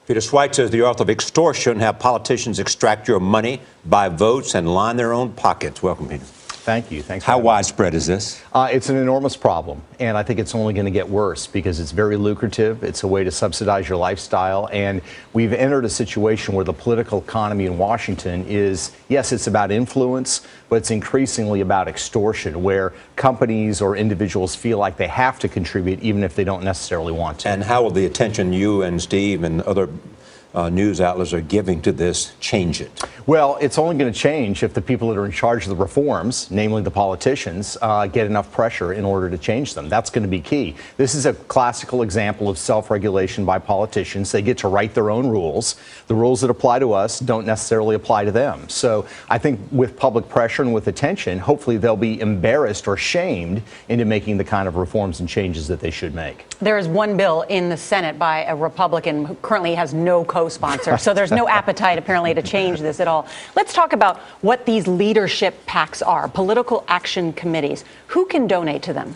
Peter Schweizer is the author of Extortion: How Politicians Extract Your Money, Buy Votes, and Line Their Own Pockets. Welcome, Peter. Thank you. Thanks. How widespread is this? It's an enormous problem, and I think it's only going to get worse because it's very lucrative. It's a way to subsidize your lifestyle, and we've entered a situation where the political economy in Washington is, yes, it's about influence, but it's increasingly about extortion, where companies or individuals feel like they have to contribute even if they don't necessarily want to. And how will the attention you and Steve and other news outlets are giving to this change it? Well, it's only going to change if the people that are in charge of the reforms, namely the politicians, get enough pressure in order to change them. That's going to be key. This is a classical example of self-regulation by politicians. They get to write their own rules. The rules that apply to us don't necessarily apply to them. So I think with public pressure and with attention, hopefully they'll be embarrassed or shamed into making the kind of reforms and changes that they should make. There is one bill in the Senate by a Republican who currently has no co-sponsor, so there's no appetite apparently to change this at all. Let's talk about what these leadership PACs are, political action committees. Who can donate to them?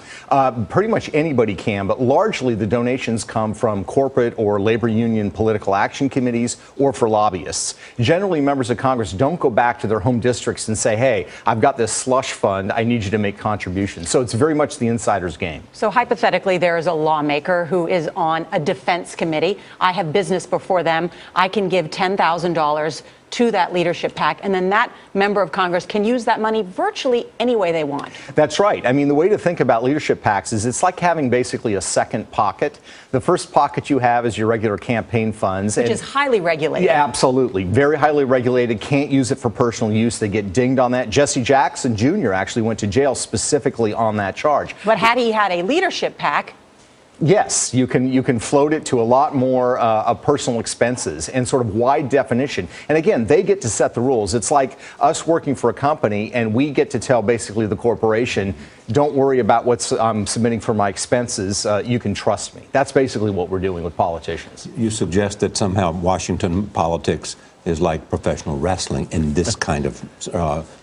Pretty much anybody can, but largely the donations come from corporate or labor union political action committees or for lobbyists. Generally, members of Congress don't go back to their home districts and say, hey, I've got this slush fund, I need you to make contributions. So it's very much the insider's game. So hypothetically, there is a lawmaker who is on a defense committee. I have business before them. I can give $10,000 to that leadership PAC, and then that member of Congress can use that money virtually any way they want. That's right. I mean, the way to think about leadership PACs is it's like having basically a second pocket. The first pocket you have is your regular campaign funds. Which is highly regulated. Yeah, absolutely. Very highly regulated. Can't use it for personal use. They get dinged on that. Jesse Jackson Jr. actually went to jail specifically on that charge. But had he had a leadership PAC, yes, you can float it to a lot more of personal expenses and sort of wide definition. And again, they get to set the rules. It's like us working for a company and we get to tell basically the corporation, don't worry about what I'm submitting for my expenses. You can trust me. That's basically what we're doing with politicians. You suggest that somehow Washington politics is like professional wrestling in this kind of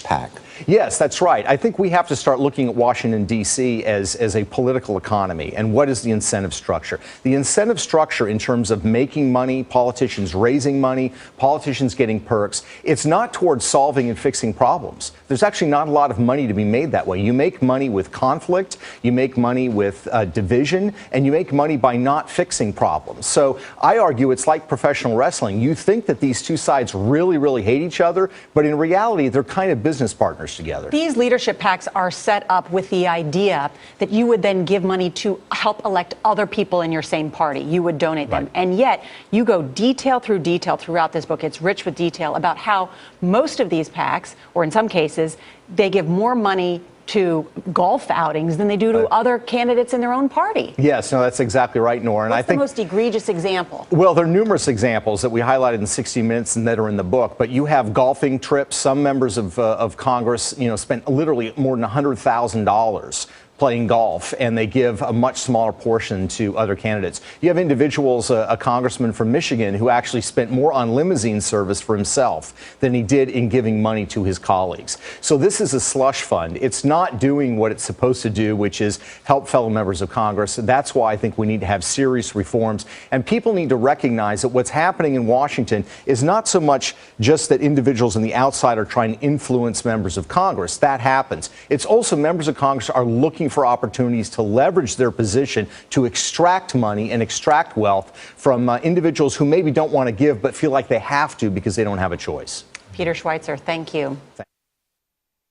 PAC. Yes, that's right. I think we have to start looking at Washington, D.C. as a political economy. And what is the incentive structure? The incentive structure in terms of making money, politicians raising money, politicians getting perks, it's not towards solving and fixing problems. There's actually not a lot of money to be made that way. You make money with conflict, you make money with division, and you make money by not fixing problems. So I argue it's like professional wrestling. You think that these two sides really, really hate each other, but in reality, they're kind of business partners together. These leadership PACs are set up with the idea that you would then give money to help elect other people in your same party. You would donate them. Right. And yet you go detail through detail throughout this book. It's rich with detail about how most of these PACs, or in some cases, they give more money to golf outings than they do to other candidates in their own party. Yes, no, that's exactly right, Nora. And What's I think the most egregious example? Well, there are numerous examples that we highlighted in 60 Minutes and that are in the book. But you have golfing trips. Some members of Congress, spent literally more than $100,000 playing golf, and they give a much smaller portion to other candidates. You have individuals, a congressman from Michigan, who actually spent more on limousine service for himself than he did in giving money to his colleagues. So this is a slush fund. It's not doing what it's supposed to do, which is help fellow members of Congress. That's why I think we need to have serious reforms. And people need to recognize that what's happening in Washington is not so much just that individuals on the outside are trying to influence members of Congress. That happens. It's also members of Congress are looking for opportunities to leverage their position to extract money and extract wealth from individuals who maybe don't want to give but feel like they have to because they don't have a choice. Peter Schweizer, thank you.